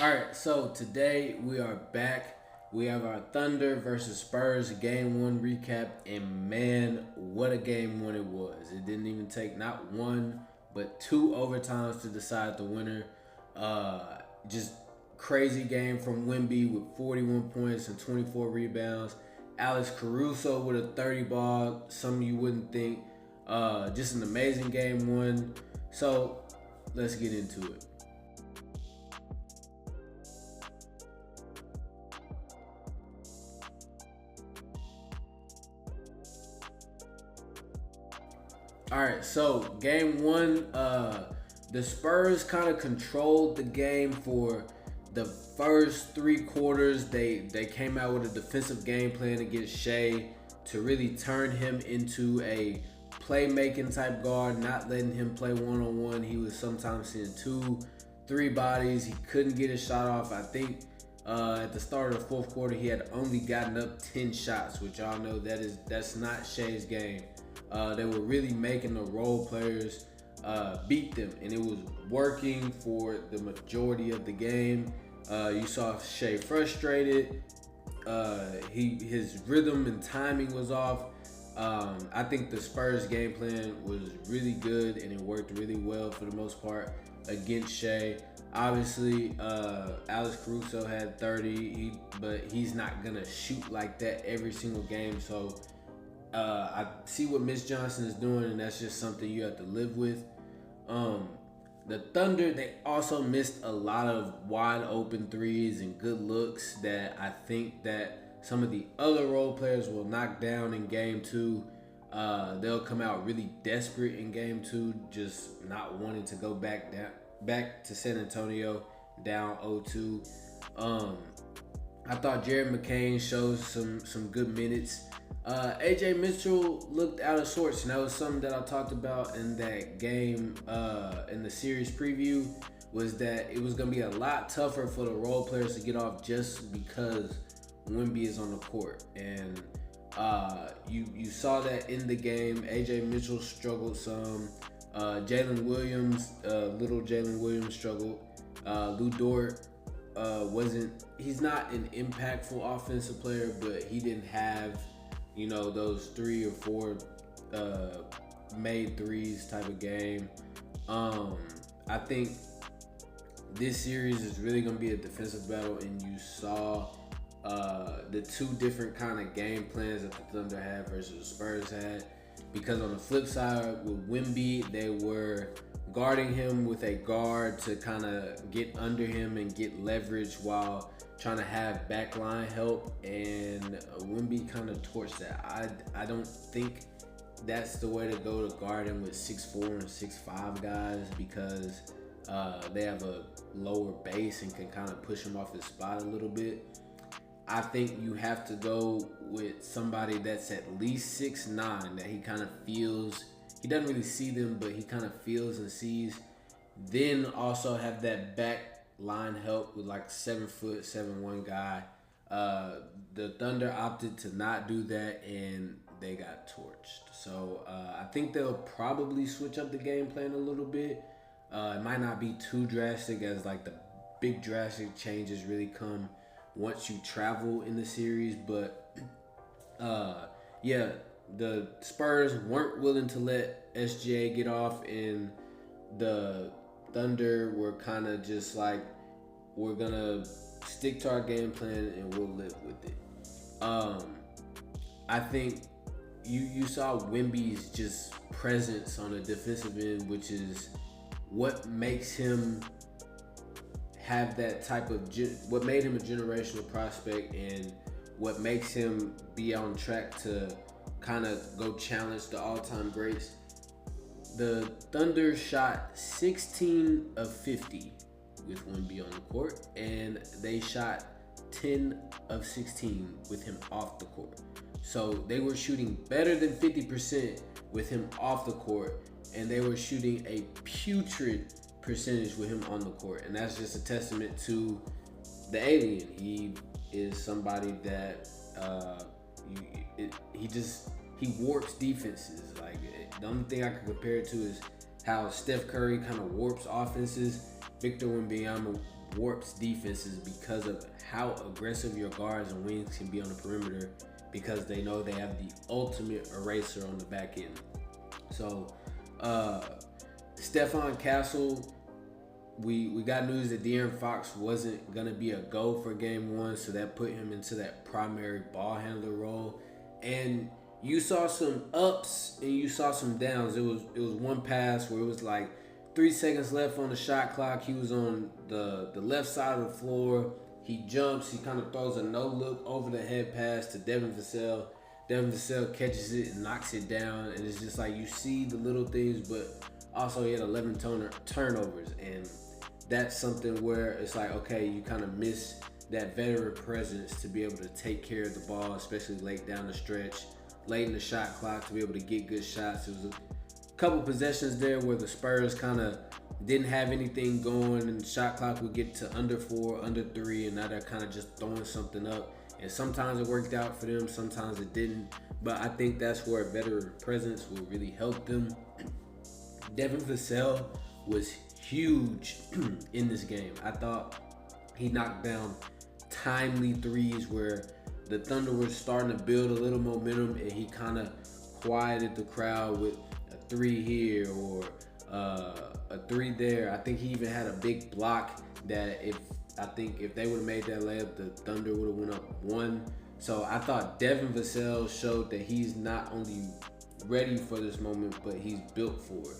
All right, so today we are back. We have our Thunder versus Spurs game one recap, and man, what a game one it was! It didn't even take not one but two overtimes to decide the winner. Just crazy game from Wemby with 41 points and 24 rebounds. Alex Caruso with a 30 ball, something you wouldn't think. Just an amazing game one. So let's get into it. All right, so game one, the Spurs kind of controlled the game for the first three quarters. They came out with a defensive game plan against Shea to really turn him into a playmaking type guard, not letting him play one on one. He was sometimes seeing two, three bodies. He couldn't get his shot off. I think at the start of the fourth quarter, he had only gotten up 10 shots, which y'all know that's not Shea's game. They were really making the role players beat them, and it was working for the majority of the game. You saw Shea frustrated. His rhythm and timing was off. I think the Spurs game plan was really good, and it worked really well for the most part against Shea. Obviously, Alex Caruso had 30, but he's not gonna shoot like that every single game. So I see what Miss Johnson is doing, and that's just something you have to live with. The Thunder, they also missed a lot of wide open threes and good looks that I think that some of the other role players will knock down in game two. They'll come out really desperate in game two, just not wanting to go back to San Antonio down 0-2. I thought Jared McCain showed some good minutes. AJ Mitchell looked out of sorts, and that was something that I talked about in that game in the series preview, was that it was going to be a lot tougher for the role players to get off just because Wemby is on the court. And you saw that in the game. AJ Mitchell struggled some. Jalen Williams, little Jalen Williams struggled. Lou Dort he's not an impactful offensive player, but he didn't have those 3 or 4 made threes type of game. I think this series is really going to be a defensive battle, and you saw the two different kind of game plans that the Thunder had versus the Spurs had. Because on the flip side, with Wemby, they were guarding him with a guard to kind of get under him and get leverage while trying to have backline help, and Wemby kind of torched that. I don't think that's the way to go to guard him with 6'4" and 6'5" guys, because they have a lower base and can kind of push him off his spot a little bit. I think you have to go with somebody that's at least 6'9", that he kind of feels. He doesn't really see them, but he kind of feels and sees. Then also have that back line help with like 7', 7'1" guy. The Thunder opted to not do that, and they got torched. So I think they'll probably switch up the game plan a little bit. It might not be too drastic, as like the big drastic changes really come once you travel in the series. But yeah, the Spurs weren't willing to let SGA get off, and the Thunder were kind of just like, we're gonna stick to our game plan and we'll live with it. I think you saw Wemby's just presence on the defensive end, which is what makes him have that type of what made him a generational prospect, and what makes him be on track to kind of go challenge the all-time greats. The Thunder shot 16 of 50 with Wemby on the court, and they shot 10 of 16 with him off the court. So they were shooting better than 50% with him off the court, and they were shooting a putrid percentage with him on the court. And that's just a testament to the alien. He is somebody that he warps defenses. Like, the only thing I can compare it to is how Steph Curry kind of warps offenses. Victor Wembanyama warps defenses because of how aggressive your guards and wings can be on the perimeter, because they know they have the ultimate eraser on the back end. So, Stephon Castle, we got news that De'Aaron Fox wasn't gonna be a go for game one, so that put him into that primary ball handler role. And you saw some ups and you saw some downs. It was one pass where it was like 3 seconds left on the shot clock. He was on the left side of the floor. He jumps. He kind of throws a no-look over the head pass to Devin Vassell. Devin Vassell catches it and knocks it down. And it's just like you see the little things, but also he had 11 turnovers. And that's something where it's like, okay, you kind of miss that veteran presence to be able to take care of the ball, especially late down the stretch, late in the shot clock, to be able to get good shots. It was a couple possessions there where the Spurs kind of didn't have anything going, and the shot clock would get to under 4, under 3, and now they're kind of just throwing something up. And sometimes it worked out for them, sometimes it didn't. But I think that's where a veteran presence will really help them. Devin Vassell was huge in this game. I thought he knocked down timely threes where the Thunder were starting to build a little momentum, and he kind of quieted the crowd with a 3 here or a 3 there. I think he even had a big block that if they would have made that layup, the Thunder would have went up 1. So I thought Devin Vassell showed that he's not only ready for this moment, but he's built for it.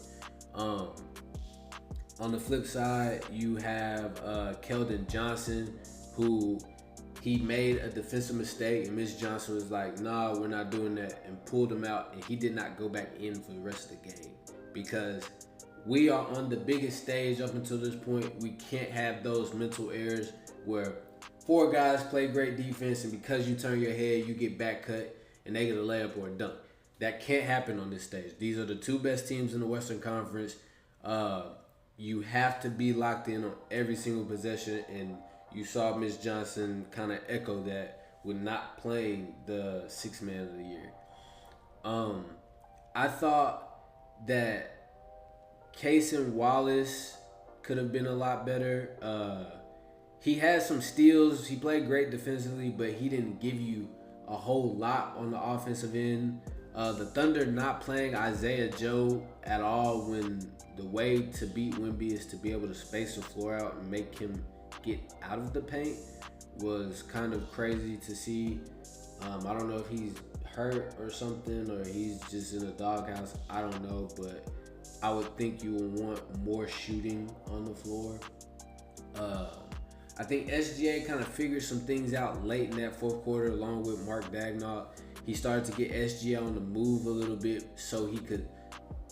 On the flip side, you have Keldon Johnson, who he made a defensive mistake, and Miss Johnson was like, nah, we're not doing that, and pulled him out, and he did not go back in for the rest of the game, because we are on the biggest stage up until this point. We can't have those mental errors where 4 guys play great defense, and because you turn your head, you get back cut, and they get a layup or a dunk. That can't happen on this stage. These are the 2 best teams in the Western Conference. You have to be locked in on every single possession, and you saw Miss Johnson kind of echo that with not playing the 6th man of the year. I thought that Cason Wallace could have been a lot better. He had some steals. He played great defensively, but he didn't give you a whole lot on the offensive end. The Thunder not playing Isaiah Joe at all, when the way to beat Wemby is to be able to space the floor out and make him get out of the paint, was kind of crazy to see. I don't know if he's hurt or something, or he's just in a doghouse. I don't know, but I would think you would want more shooting on the floor. I think SGA kind of figured some things out late in that 4th quarter along with Mark Daigneault. He started to get SGA on the move a little bit so he could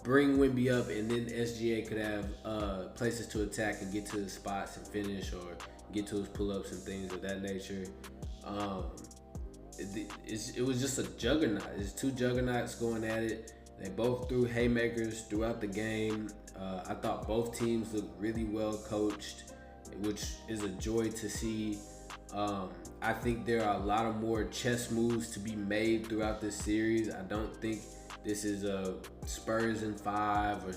bring Wemby up, and then SGA could have places to attack and get to the spots and finish, or get to his pull-ups and things of that nature. It was just a juggernaut. It's 2 juggernauts going at it. They both threw haymakers throughout the game. I thought both teams looked really well coached, which is a joy to see. I think there are a lot of more chess moves to be made throughout this series. I don't think this is a Spurs in 5 or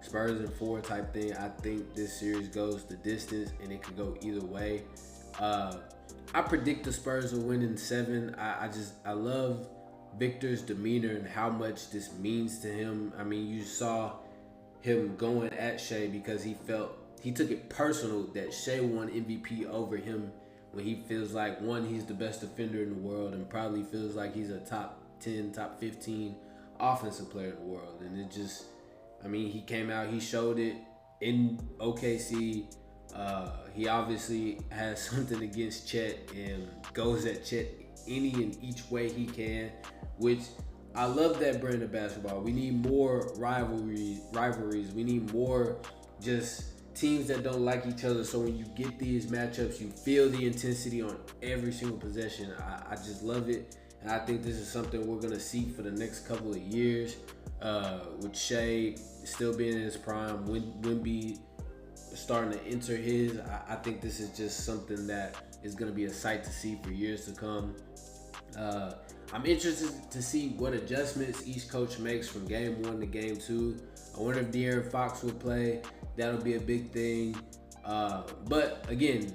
Spurs in 4 type thing. I think this series goes the distance, and it could go either way. I predict the Spurs will win in 7. I love Victor's demeanor and how much this means to him. I mean, you saw him going at Shea because he took it personal that Shea won MVP over him, when he feels like, one, he's the best defender in the world, and probably feels like he's a top 10, top 15 offensive player in the world. And it just, I mean, he came out, he showed it in OKC. He obviously has something against Chet and goes at Chet any and each way he can, which I love that brand of basketball. We need more rivalries. We need more just teams that don't like each other, so when you get these matchups, you feel the intensity on every single possession. I just love it, and I think this is something we're going to see for the next couple of years, with Shea still being in his prime, Wemby starting to enter his. I think this is just something that is going to be a sight to see for years to come. I'm interested to see what adjustments each coach makes from game 1 to game 2. I wonder if De'Aaron Fox will play. That'll be a big thing. But again,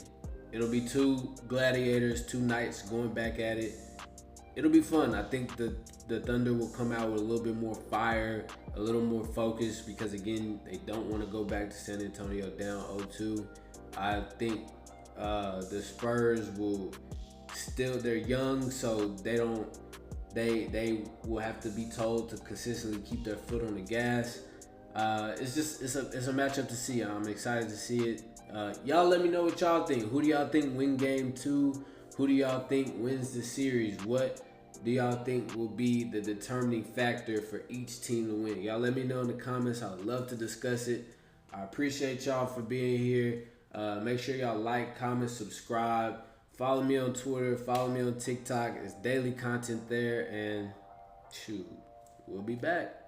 it'll be two gladiators, two knights going back at it. It'll be fun. I think the Thunder will come out with a little bit more fire, a little more focus, because again, they don't want to go back to San Antonio down 0-2. I think the Spurs will still, they're young, so they will have to be told to consistently keep their foot on the gas. It's a matchup to see. I'm excited to see it. Y'all let me know what y'all think. Who do y'all think win game 2? Who do y'all think wins the series? What do y'all think will be the determining factor for each team to win? Y'all let me know in the comments. I would love to discuss it. I appreciate y'all for being here. Make sure y'all like, comment, subscribe. Follow me on Twitter. Follow me on TikTok. It's daily content there. And shoot, we'll be back.